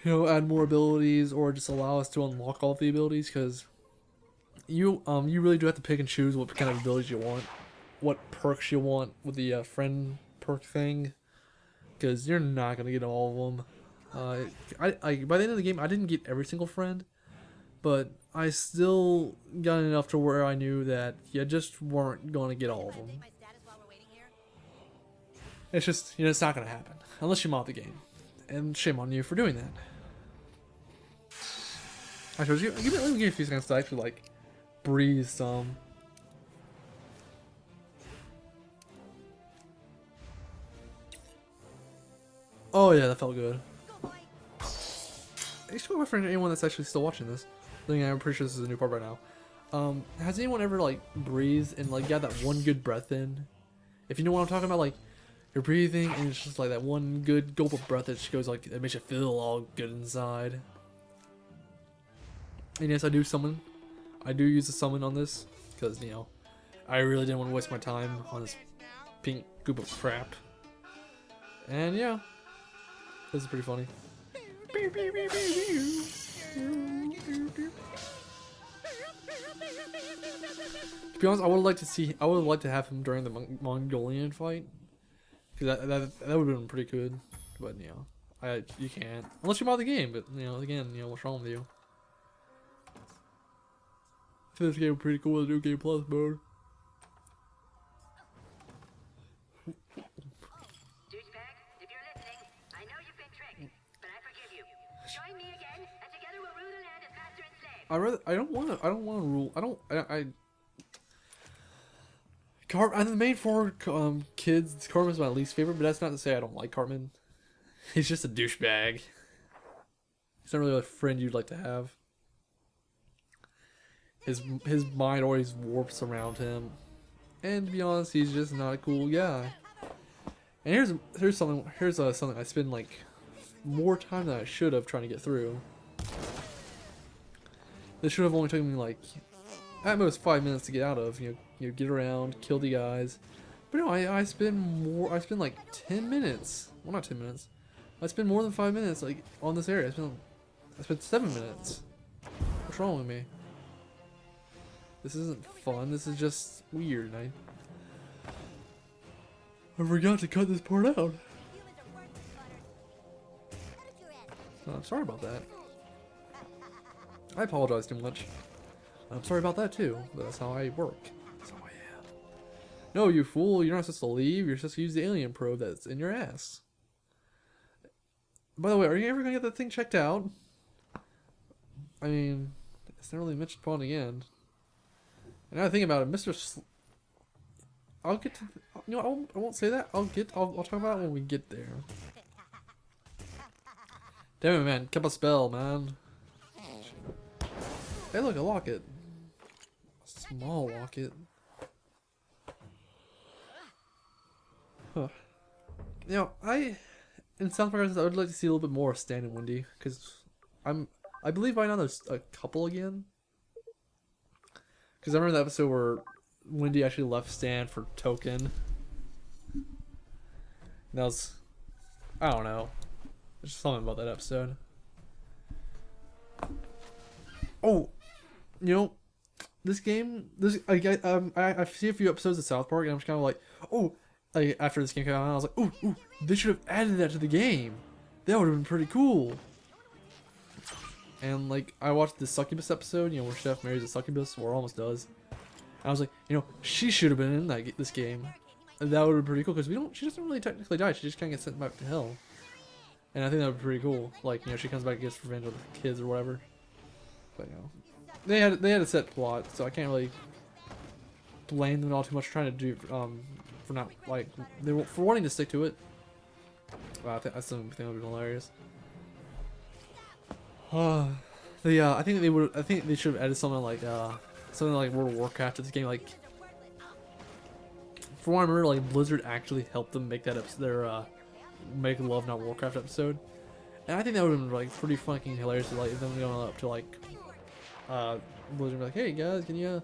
add more abilities or just allow us to unlock all the abilities, because you really do have to pick and choose what kind of abilities you want, what perks you want with the friend perk thing, because you're not gonna get all of them. I by the end of the game I didn't get every single friend, but I still got enough to where I knew that you just weren't gonna get all of them. It's just, it's not gonna happen unless you mod the game, and shame on you for doing that. Actually, let me give you a few seconds to actually like breathe some. Oh yeah, that felt good. Actually, for anyone that's actually still watching this, I'm pretty sure this is a new part right now. Has anyone ever like breathed and like got that one good breath in? If you know what I'm talking about, like you're breathing and it's just like that one good gulp of breath that just goes like, it makes you feel all good inside. And yes, I do use a summon on this because I really didn't want to waste my time on this pink goop of crap. And yeah, this is pretty funny. To be honest, I would like to have him during the Mongolian fight, because that would have been pretty good. But you can't unless you mod the game. But again, what's wrong with you? I think this game is pretty cool with the New Game Plus mode. I don't want to rule. I'm the main four kids. Cartman's my least favorite, but that's not to say I don't like Cartman. He's just a douchebag. He's not really a friend you'd like to have. His mind always warps around him, and to be honest, he's just not a cool guy. And here's something I spend like more time than I should have trying to get through. This should have only taken me like at most 5 minutes to get out of. Get around, kill the guys. But no, I spend like 10 minutes. Well, not 10 minutes. I spend more than 5 minutes like on this area. I spent 7 minutes. What's wrong with me? This isn't fun. This is just weird. I forgot to cut this part out. I'm sorry about that. I apologize too much. I'm sorry about that too, but that's how I work. That's how I am. No, you fool, you're not supposed to leave, you're supposed to use the alien probe that's in your ass. By the way, are you ever gonna get that thing checked out? I mean, it's not really mentioned upon again. And now I think about it, I'll get to, I won't say that, I'll talk about it when we get there. Damn it, man, kept a spell, man. Hey, look, a locket. A small locket. Huh. In South Park, I would like to see a little bit more of Stan and Wendy, because I believe by now there's a couple again. Because I remember the episode where Wendy actually left Stan for Token. And that was, I don't know. There's something about that episode. Oh, this game, I see a few episodes of South Park, and I'm just kind of like, oh, like after this game came out, I was like, ooh, they should have added that to the game. That would have been pretty cool. And like, I watched the Succubus episode, where Chef marries a succubus, or almost does. And I was like, she should have been in this game. And that would have been pretty cool, because she doesn't really technically die. She just kind of gets sent back to hell. And I think that would be pretty cool. Like, she comes back and gets revenge on the kids or whatever. But they had a set plot, so I can't really blame them all too much trying to do for not like for wanting to stick to it. Wow, that's something that would be hilarious. I think they should have added something like World of Warcraft to this game. Like, for what I remember, like Blizzard actually helped them make that their Make Love Not Warcraft episode, and I think that would have been like pretty fucking hilarious. To, like them going up to like Blizzard, be like, hey guys, can you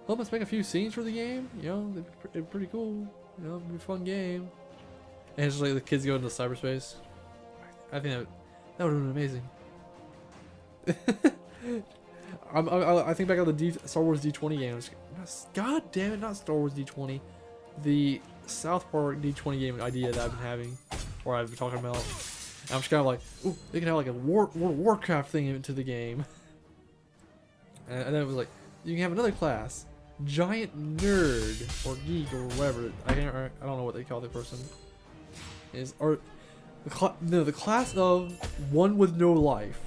help us make a few scenes for the game? It'd be pretty cool. It'd be a fun game. And it's just like the kids go into cyberspace. I think that would have been amazing. I think back on the Star Wars D20 games. God damn it, not Star Wars D20. The South Park D20 game idea that I've been having, or I've been talking about. And I'm just kind of like, ooh, they can have like a Warcraft thing into the game. And then it was like, you can have another class, giant nerd or geek or whatever. I don't know what they call the person. Is or the class of one with no life.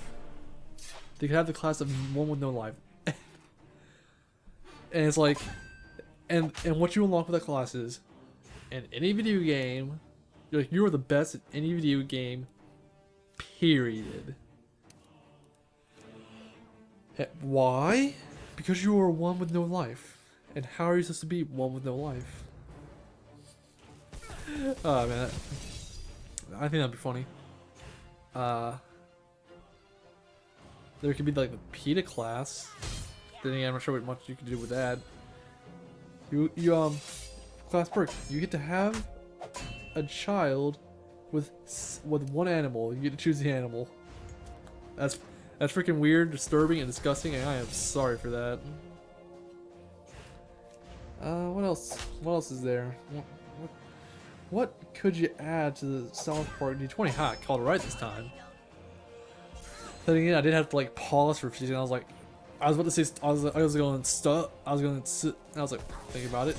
They could have the class of one with no life. And it's like, and what you unlock with that class is, in any video game, you are the best at any video game. Period. Why? Because you are one with no life. And how are you supposed to be one with no life? Oh man, I think that'd be funny. There could be like the PETA class. Then again, I'm not sure what much you can do with that. Class perk. You get to have a child with one animal. You get to choose the animal. That's freaking weird, disturbing, and disgusting, and I am sorry for that. What else? What else is there? What could you add to the South Park D20? Ha, I called it right this time. Then again, I did have to like pause for a few seconds. I was like, I was about to say, I was going stuff. I was going to sit, and I was like, think about it.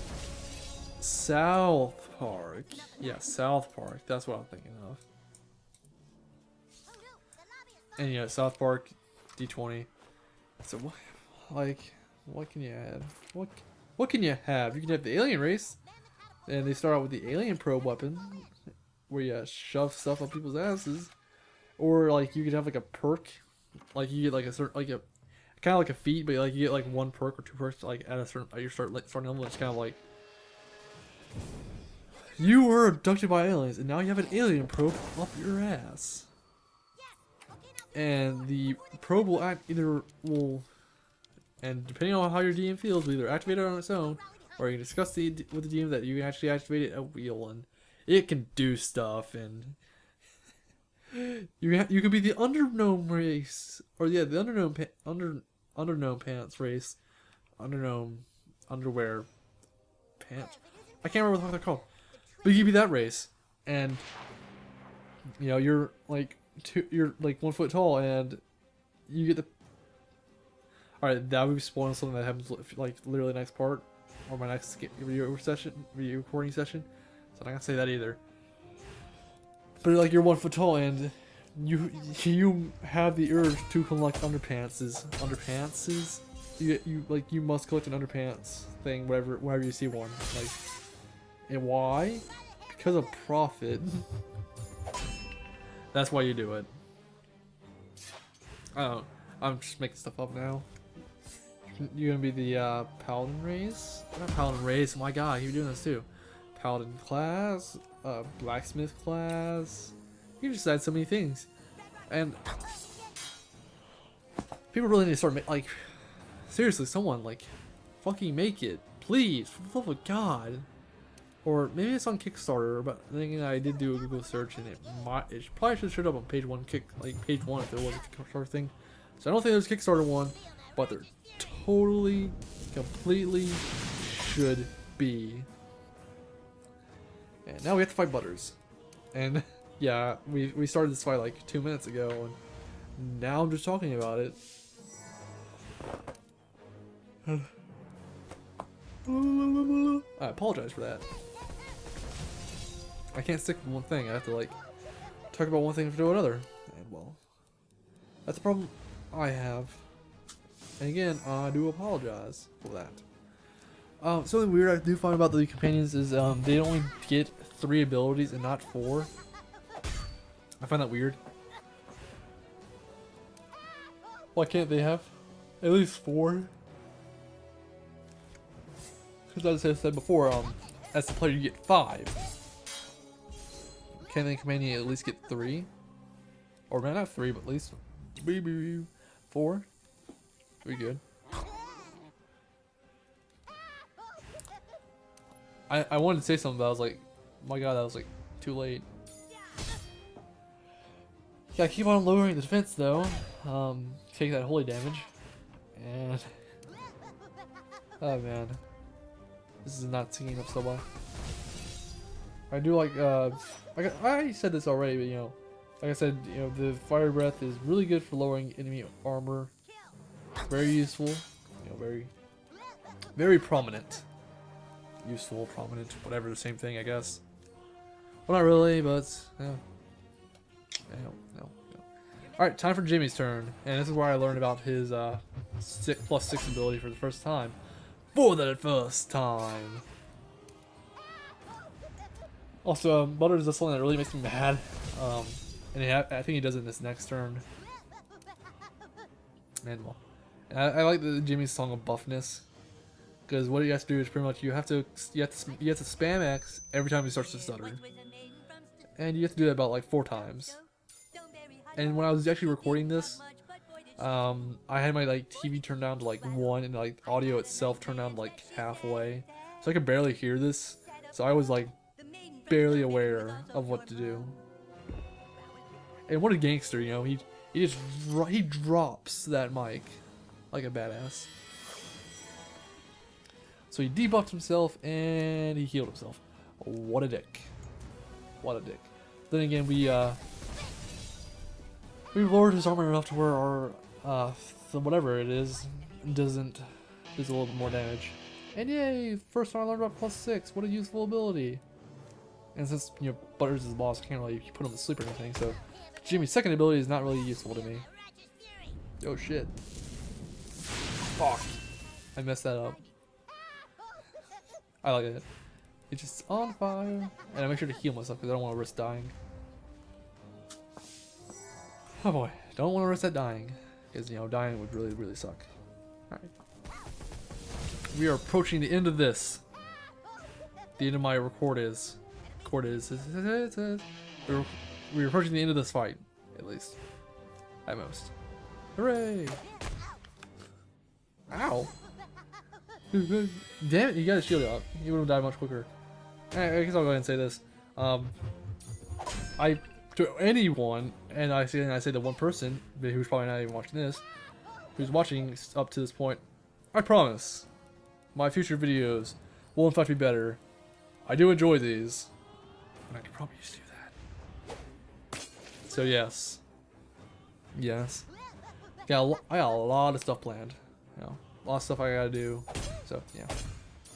South Park. Yeah, South Park. That's what I'm thinking of. And yeah, South Park D20. So what, like, what can you add? What can you have? You can have the alien race, and they start out with the alien probe weapon, where you shove stuff up people's asses, or like you could have like a perk, like you get like a certain like a kind of like a feat, but like you get like one perk or two perks like at a certain at your starting level. It's kind of like you were abducted by aliens, and now you have an alien probe up your ass. And the probe will and depending on how your DM feels, will either activate it on its own, or you can discuss with the DM that you actually activated a wheel, and it can do stuff, and you can be the underknown race, or yeah, the underknown pants race, underknown underwear pants. I can't remember what they're called, but you can be that race, and you know you're like 1 foot tall, and you get the. All right, that would be spoiling something that happens like literally next part, or my next video recording session. So I'm not gonna say that either. But like you're 1 foot tall, and you have the urge to collect underpantses. You must collect an underpants thing wherever you see one. Like, and why? Because of profit. That's why you do it. Oh, I'm just making stuff up now. You're gonna be the paladin race? Not paladin race. My God, you're doing this too. Paladin class, blacksmith class. You just add so many things, and people really need to start like seriously. Someone like fucking make it, please, for the love of God. Or maybe it's on Kickstarter, but then I did do a Google search, and it probably should have showed up on page one if there was a Kickstarter thing. So I don't think there's a Kickstarter one, but there totally, completely should be. And now we have to fight Butters. And yeah, we started this fight like 2 minutes ago, and now I'm just talking about it. I apologize for that. I can't stick with one thing. I have to like talk about one thing to another, and well, that's the problem I have. And again, I do apologize for that. Something weird I do find about the companions is they only get 3 abilities and not 4. I find that weird. Why can't they have at least 4? Because as I said before, as the player you get 5. Can the companion at least get 3? Or not 3, but at least 4? Pretty good. I wanted to say something, but I was like, my God, that was like too late. Gotta keep on lowering the defense though. Take that holy damage. And oh man, this is not syncing up so well. I do like I said this already, but you know, like I said, you know, the fire breath is really good for lowering enemy armor. Very useful. You know, very prominent. Useful, prominent, whatever, the same thing, I guess. Well, not really, but yeah. No. Alright, time for Jimmy's turn. And this is where I learned about his +6 ability for the first time. For the first time! Also, Butters is something that really makes me mad. And I think he does it in this next turn. And well, I like the Jimmy's Song of Buffness. Because what you have to do is pretty much you have to spam X every time he starts to stutter. And you have to do that about like 4 times. And when I was actually recording this, I had my like TV turned down to like 1 and like audio itself turned down to like halfway. So I could barely hear this. So I was like barely aware of what to do. And what a gangster, you know, he drops that mic like a badass. So he debuffed himself and he healed himself. What a dick. What a dick. Then again, we lowered his armor enough to where our whatever it is does a little bit more damage. And yay! First time I learned about +6. What a useful ability. And since, you know, Butters is the boss, I can't really put him to sleep or anything, so Jimmy's second ability is not really useful to me. Oh shit. Fuck. I messed that up. I like it. It's just on fire. And I make sure to heal myself because I don't want to risk dying. Oh boy. Don't want to risk that dying. Because, you know, dying would really, really suck. Alright. We are approaching the end of this. The end of my record is. We're approaching the end of this fight. At least. At most. Hooray! Ow! Damn it, you got a shield out. You would have died much quicker. I guess I'll go ahead and say this. To anyone, and I say to one person, who's probably not even watching this, who's watching up to this point, I promise, my future videos will in fact be better. I do enjoy these, and I could probably just do that. So yes. I got a lot of stuff planned. You know, a lot of stuff I gotta do. So yeah.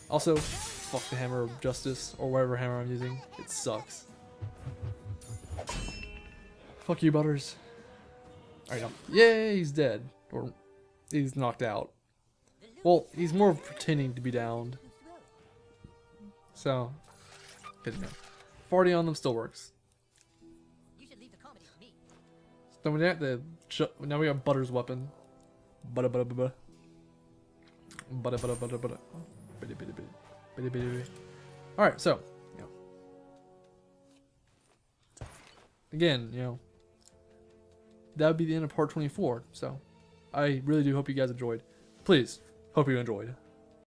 Also, fuck the Hammer of Justice or whatever hammer I'm using. It sucks. Fuck you, Butters. Alright, now. Yay, he's dead. Or he's knocked out. Well, he's more pretending to be downed. So, good to know. Farting on them still works. So now we got Butters' weapon. Alright, so, you know. Again, you know, that would be the end of part 24. So, I really do hope you guys enjoyed. Please, hope you enjoyed.